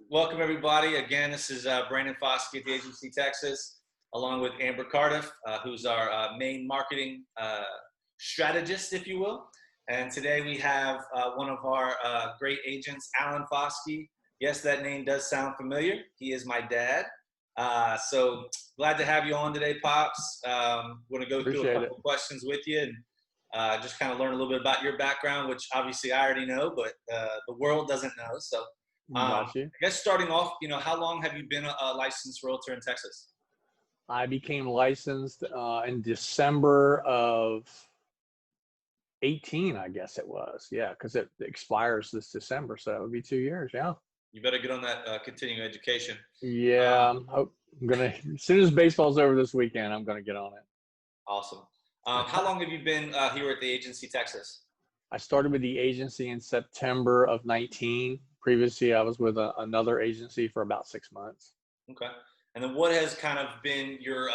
Welcome everybody. Again, this is Brandon Foskey at the Agency Texas, along with Amber Cardiff, who's our main marketing strategist, if you will. And today we have one of our great agents, Alan Foskey. Yes, that name does sound familiar. He is my dad. So glad to have you on today, Pops. We're going to go through a couple of questions with you and just kind of learn a little bit about your background, which obviously I already know, but the world doesn't know. So I guess starting off, how long have you been a licensed realtor in Texas? I became licensed in December of 18, I guess it was. Yeah, because it expires this December, so it would be 2 years. Yeah. You better get on that continuing education. Yeah, I'm gonna. As soon as baseball's over this weekend, I'm gonna get on it. Awesome. How long have you been here at the Agency Texas? I started with the agency in September of 19. Previously, I was with another agency for about 6 months. Okay. And then what has kind of been your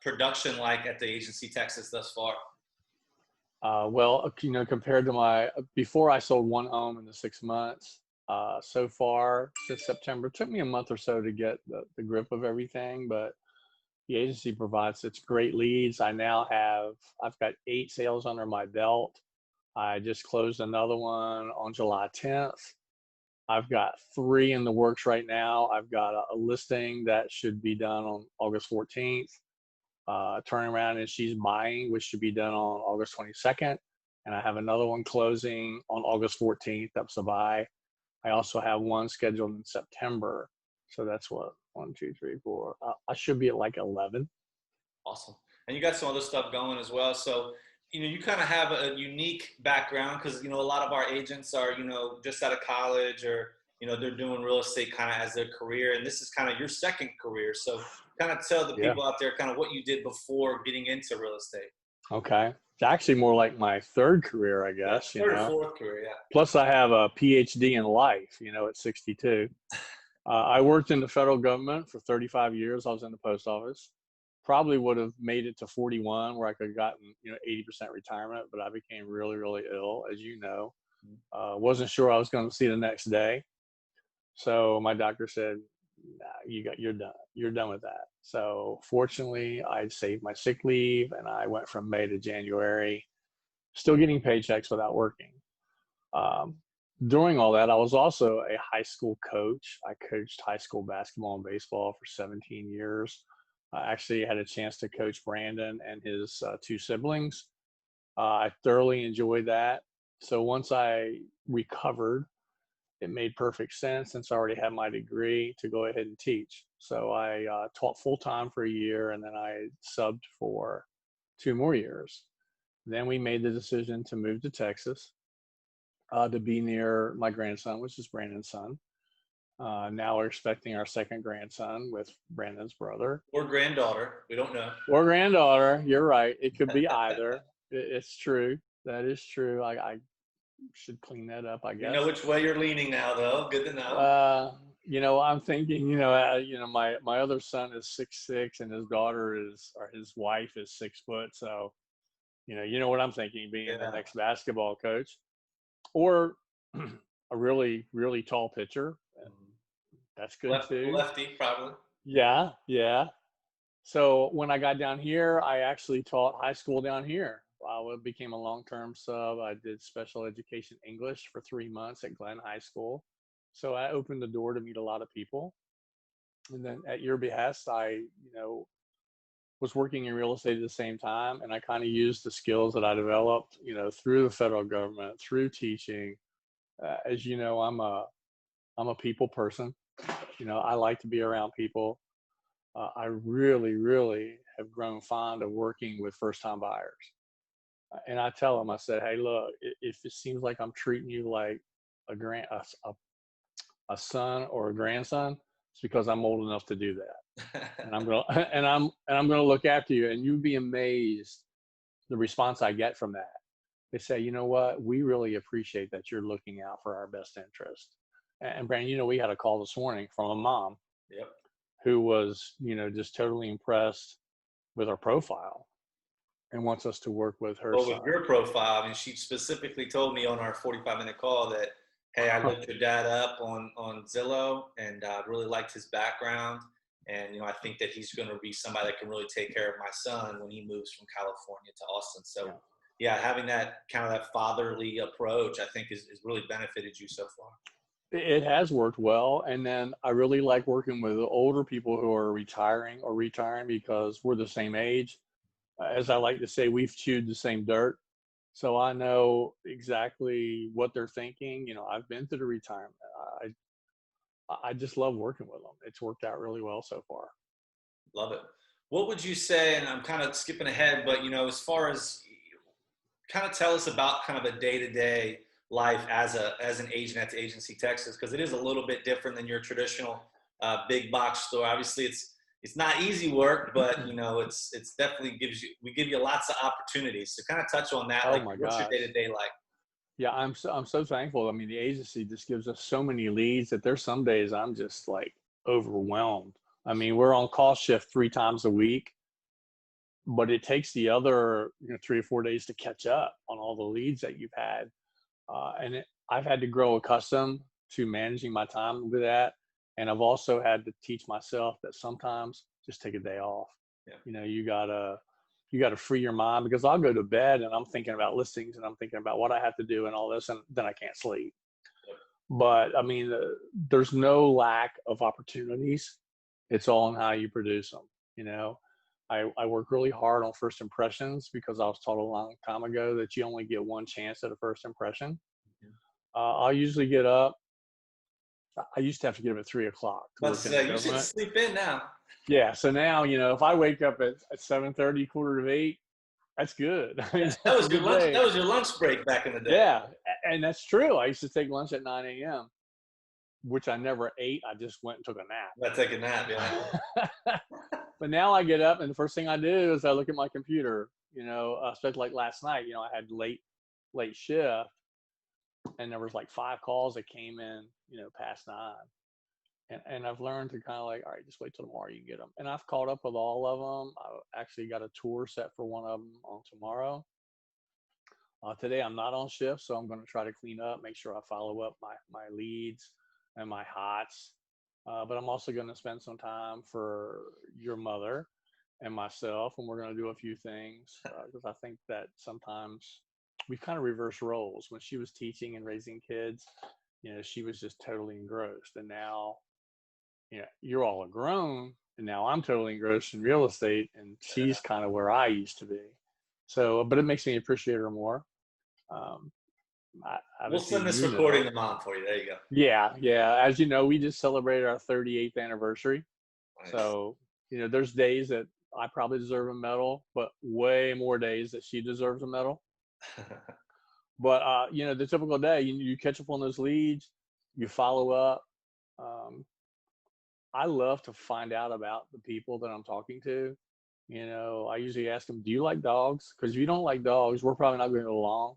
production like at the Agency Texas thus far? Well, compared to before I sold one home in the 6 months, so far since September, it took me a month or so to get the grip of everything, but the agency provides such great leads. I've got 8 sales under my belt. I just closed another one on July 10th. I've got 3 in the works right now. I've got a listing that should be done on August 14th. Turning around and she's buying, which should be done on August 22nd. And I have another one closing on August 14th. That's a buy. I also have one scheduled in September. So that's what, 1, 2, 3, 4. I should be at like 11. Awesome. And you got some other stuff going as well. So, you kind of have a unique background because, a lot of our agents are, just out of college or, they're doing real estate kind of as their career. And this is kind of your second career. So kind of tell the people out there kind of what you did before getting into real estate. Okay. It's actually more like my third career, I guess. Yeah, third or fourth career, yeah. Plus I have a PhD in life, at 62. I worked in the federal government for 35 years. I was in the post office. Probably would have made it to 41 where I could have gotten, 80% retirement, but I became really, really ill, as you know. Wasn't sure I was going to see the next day. So my doctor said, nah, you're done. You're done with that. So fortunately, I saved my sick leave and I went from May to January, still getting paychecks without working. During all that, I was also a high school coach. I coached high school basketball and baseball for 17 years. I actually had a chance to coach Brandon and his 2 siblings. I thoroughly enjoyed that. So once I recovered, it made perfect sense since I already had my degree to go ahead and teach. So I taught full-time for a year and then I subbed for 2 more years. Then we made the decision to move to Texas to be near my grandson, which is Brandon's son. Now we're expecting our second grandson with Brandon's brother. Or granddaughter, we don't know. Or granddaughter, you're right. It could be either. It's true. That is true. I should clean that up, I guess. You know which way you're leaning now, though. Good to know. I'm thinking, my other son is 6'6" and his daughter his wife is 6 foot. So, you know what I'm thinking, being the next basketball coach, or a really, really tall pitcher. That's good too. Lefty, probably. Yeah. So when I got down here, I actually taught high school down here. I became a long-term sub. I did special education English for 3 months at Glenn High School. So I opened the door to meet a lot of people. And then at your behest, I, was working in real estate at the same time. And I kind of used the skills that I developed, through the federal government, through teaching. As you know, I'm a people person. I like to be around people. I really, really have grown fond of working with first-time buyers. And I tell them, I said, hey, look, if it seems like I'm treating you like a son or a grandson, it's because I'm old enough to do that. And I'm gonna look after you, and you'd be amazed the response I get from that. They say, you know what, we really appreciate that you're looking out for our best interest. And Brandon, we had a call this morning from a mom. Yep. Who was, just totally impressed with our profile and wants us to work with her. Well, with your profile, I mean, she specifically told me on our 45-minute call that hey, I looked your dad up on Zillow and really liked his background. And, I think that he's going to be somebody that can really take care of my son when he moves from California to Austin. So, Yeah. yeah, having that kind of that fatherly approach, I think is really benefited you so far. It has worked well. And then I really like working with older people who are retiring because we're the same age. As I like to say, we've chewed the same dirt. So I know exactly what they're thinking. I've been through the retirement. I just love working with them. It's worked out really well so far. Love it. What would you say, and I'm kind of skipping ahead, but, as far as kind of tell us about kind of a day-to-day life as an agent at the Agency Texas, because it is a little bit different than your traditional big box store. Obviously, it's not easy work, but it's definitely we give you lots of opportunities. So kind of touch on that. Oh Like, my what's your gosh. day-to-day like? Yeah, I'm so thankful. I mean, the agency just gives us so many leads that there's some days I'm just like overwhelmed. I mean, we're on call shift 3 times a week, but it takes the other 3 or 4 days to catch up on all the leads that you've had. I've had to grow accustomed to managing my time with that. And I've also had to teach myself that sometimes just take a day off. Yeah. You gotta free your mind, because I'll go to bed and I'm thinking about listings and I'm thinking about what I have to do and all this, and then I can't sleep. Yep. But I mean, there's no lack of opportunities. It's all in how you produce them. I work really hard on first impressions, because I was taught a long time ago that you only get one chance at a first impression. I'll usually get up. I used to have to get up at 3 o'clock to Let's work in the say you should government. sleep in now. Yeah. So now, if I wake up at 7:30, quarter to 8, that's good. I mean, That that's a was your good lunch. day. That was your lunch break back in the day. Yeah. And that's true. I used to take lunch at 9 a.m., which I never ate. I just went and took a I take a nap. Yeah. nap. But now I get up and the first thing I do is I look at my computer, especially like last night, I had late shift, and there was like 5 calls that came in, past 9. And I've learned to kind of like, all right, just wait till tomorrow, you can get them. And I've caught up with all of them. I actually got a tour set for one of them on tomorrow. Today I'm not on shift, so I'm going to try to clean up, make sure I follow up my leads and my hots. But I'm also going to spend some time for your mother and myself, and we're going to do a few things, because I think that sometimes we kind of reverse roles. When she was teaching and raising kids, she was just totally engrossed, and now you're all grown, and now I'm totally engrossed in real estate, and she's kind of where I used to be. So, but it makes me appreciate her more. Um, We'll Obviously, send this recording to mom for you. There you go. Yeah, yeah. As you know, we just celebrated our 38th anniversary. Nice. So, there's days that I probably deserve a medal, but way more days that she deserves a medal. But, the typical day, you catch up on those leads, you follow up. I love to find out about the people that I'm talking to. I usually ask them, do you like dogs? Because if you don't like dogs, we're probably not going to get along.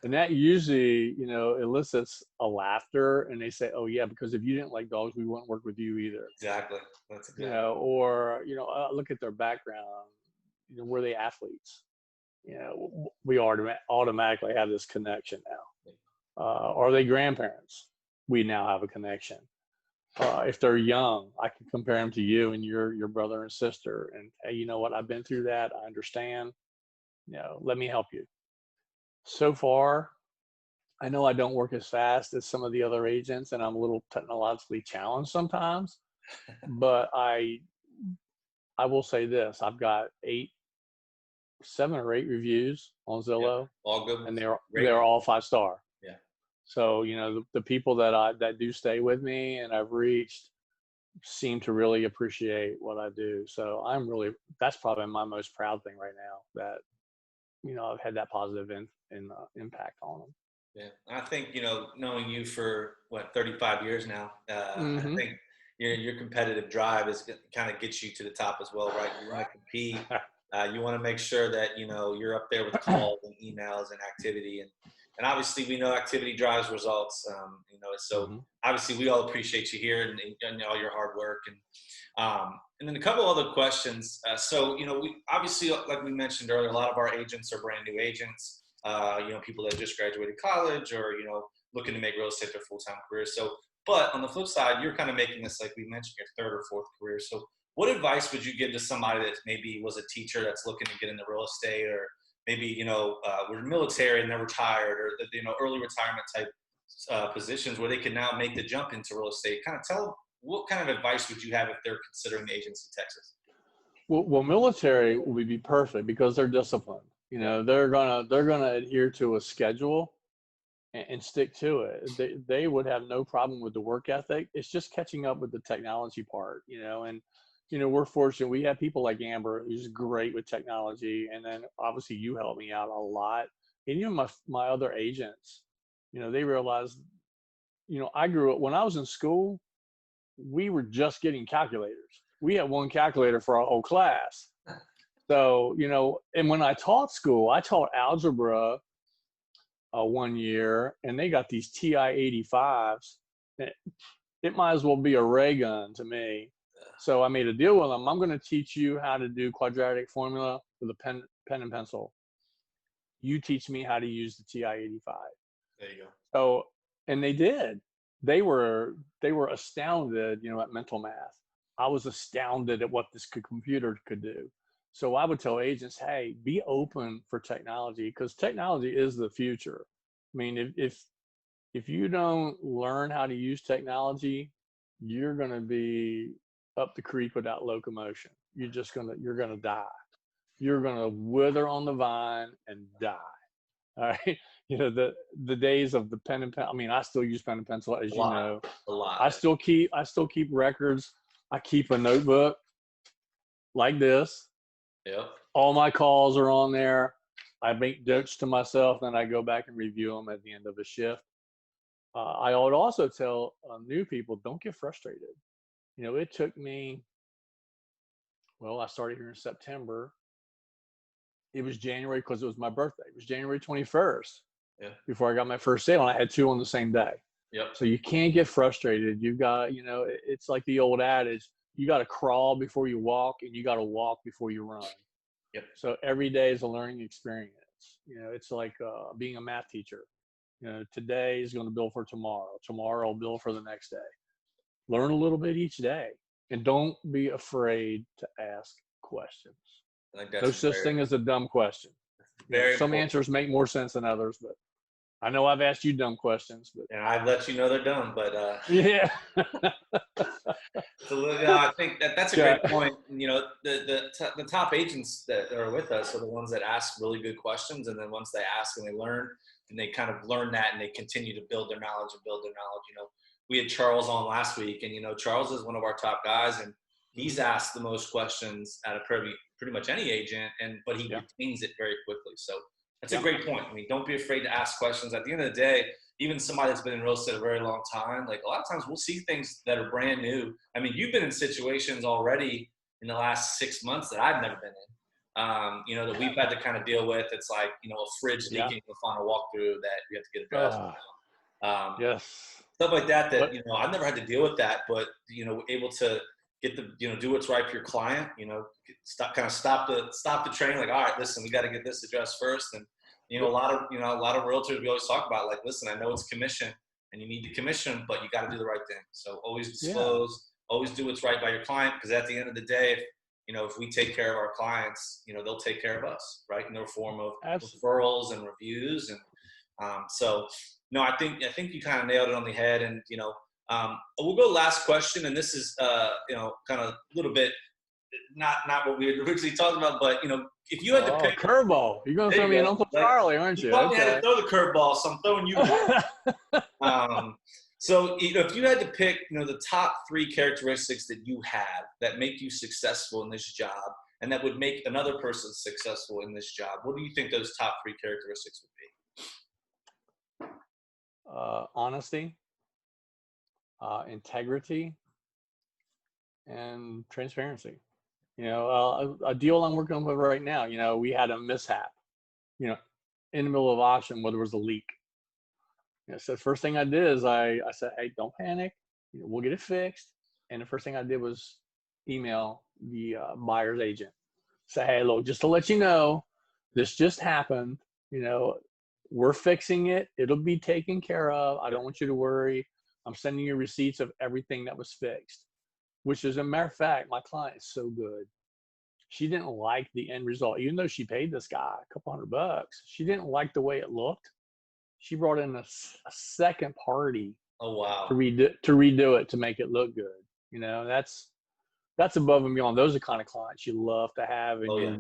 And that usually, elicits a laughter, and they say, oh yeah, because if you didn't like dogs, we wouldn't work with you either. Exactly. That's exactly. Or, look at their background. Were they athletes? We automatically have this connection now. Are they grandparents? We now have a connection. If they're young, I can compare them to you and your brother and sister. And hey, you know what? I've been through that. I understand. Let me help you. So far, I know I don't work as fast as some of the other agents, and I'm a little technologically challenged sometimes. But I will say this: I've got 7 or 8 reviews on Zillow, yeah, all good, and they're all 5-star. Yeah. So the people that do stay with me and I've reached seem to really appreciate what I do. So that's probably my most proud thing right now, that I've had that positive impact on them. Yeah, I think knowing you for 35 years now, Mm-hmm. I think your competitive drive is kind of gets you to the top as well, right? You want to compete. You want to make sure that you're up there with calls and emails and activity, and obviously we know activity drives results. So Mm-hmm. obviously we all appreciate you here and all your hard work, and then a couple other questions. So we obviously, like we mentioned earlier, a lot of our agents are brand new agents. People that just graduated college or looking to make real estate their full-time career. So, but on the flip side, you're kind of making this, like we mentioned, your third or fourth career. So what advice would you give to somebody that maybe was a teacher that's looking to get into real estate, or maybe, were military and they're retired, or early retirement type positions where they can now make the jump into real estate? Kind of tell them, what kind of advice would you have if they're considering the agency Texas? Well, military would be perfect because they're disciplined. They're gonna adhere to a schedule and stick to it. They would have no problem with the work ethic. It's just catching up with the technology part, and we're fortunate. We have people like Amber, who's great with technology, and then obviously you help me out a lot. And even my other agents, they realize, I grew up when I was in school. We were just getting calculators. We had one calculator for our whole class. So, and when I taught school, I taught algebra 1 year, and they got these TI 85s. It might as well be a ray gun to me. So I made a deal with them. I'm going to teach you how to do quadratic formula with a pen and pencil. You teach me how to use the TI 85. There you go. So, and they did. They were astounded, at mental math. I was astounded at what this computer could do. So I would tell agents, hey, be open for technology, because technology is the future. I mean, if you don't learn how to use technology, you're going to be up the creek without locomotion. You're going to die. You're going to wither on the vine and die. All right. The days of the pen and pencil. I mean, I still use pen and pencil, as you know. A lot. I still keep records. I keep a notebook like this. Yep. All my calls are on there. I make notes to myself, then I go back and review them at the end of a shift. I would also tell new people, don't get frustrated. It took me, I started here in September. It was January because it was my birthday. It was January 21st. Yeah. Before I got my first sale, and I had 2 on the same day. Yep. So you can't get frustrated. You've got, it's like the old adage, you got to crawl before you walk, and you got to walk before you run. Yep. So every day is a learning experience. It's like being a math teacher. Today is going to build for tomorrow. Tomorrow will build for the next day. Learn a little bit each day, and don't be afraid to ask questions. I think that's no such thing as a dumb question. Some answers make more sense than others, but I know I've asked you dumb questions, but and I've let you know they're dumb. But yeah. So I think that's a great point. The top agents that are with us are the ones that ask really good questions, and then once they ask and they learn, and they kind of learn that, and they continue to build their knowledge. We had Charles on last week, and Charles is one of our top guys, and he's asked the most questions out of pretty much any agent, but he retains it very quickly. So that's a great point. I mean, don't be afraid to ask questions. At the end of the day, even somebody that's been in real estate a very long time, like a lot of times we'll see things that are brand new. I mean, you've been in situations already in the last 6 months that I've never been in, that we've had to kind of deal with. It's like, a fridge leaking in the final walkthrough that you have to get addressed. Yes. Stuff like that, I've never had to deal with that, but, able to get do what's right for your client, stop the train. Like, all right, listen, we got to get this addressed first. And, a lot of realtors, we always talk about, like, listen, I know it's commission and you need the commission, but you got to do the right thing. So always disclose, always do what's right by your client. Because at the end of the day, if we take care of our clients, they'll take care of us, right? In the form of referrals and reviews. And I think you kind of nailed it on the head. And, we'll go last question. And this is, kind of a little bit, not what we had originally talked about, but, if you had to pick curveball, you're going to throw me an Uncle Charlie, aren't you? You probably had to throw the curveball, so I'm throwing you one. So, if you had to pick, the top 3 characteristics that you have that make you successful in this job, and that would make another person successful in this job, what do you think those top 3 characteristics would be? Honesty, integrity, and transparency. A deal I'm working with right now, we had a mishap, in the middle of auction where there was a leak. So the first thing I did is I said, hey, don't panic. We'll get it fixed. And the first thing I did was email the buyer's agent. Say, hey, look, just to let you know, this just happened. we're fixing it. It'll be taken care of. I don't want you to worry. I'm sending you receipts of everything that was fixed, which as a matter of fact, my client is so good. She didn't like the end result. Even though she paid this guy a couple $100, she didn't like the way it looked. She brought in a second party Oh, wow. to redo it to make it look good. You know, that's above and beyond. Those are the kind of clients you love to have, and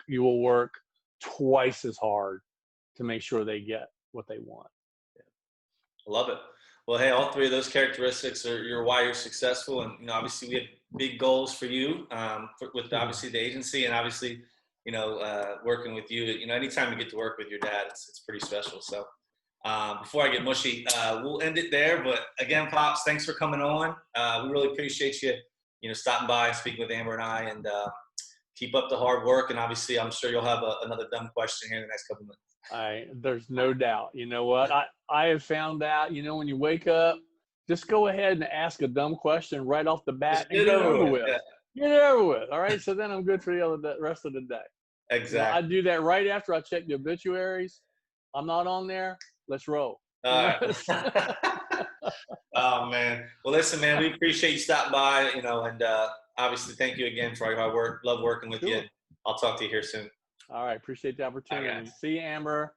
you will work twice as hard to make sure they get what they want. I love it. Well, hey, all three of those characteristics are why you're successful. And, you know, obviously we have big goals for you with obviously the agency, and obviously, you know, working with you. You know, anytime you get to work with your dad, it's pretty special. So before I get mushy, we'll end it there. But again, Pops, thanks for coming on. We really appreciate you, you know, stopping by and speaking with Amber and I, and keep up the hard work. And obviously, I'm sure you'll have another dumb question here in the next couple of minutes. There's no doubt. You know what? I have found out, you know, when you wake up, just go ahead and ask a dumb question right off the bat and get it over with. Yeah. Get it over with. All right. So then I'm good for the rest of the day. Exactly. You know, I do that right after I check the obituaries. I'm not on there. Let's roll. All right. Oh, man. Well, listen, man, we appreciate you stopping by, you know, and obviously thank you again for all your hard work. Love working with you. I'll talk to you here soon. All right. Appreciate the opportunity. All right. See you, Amber.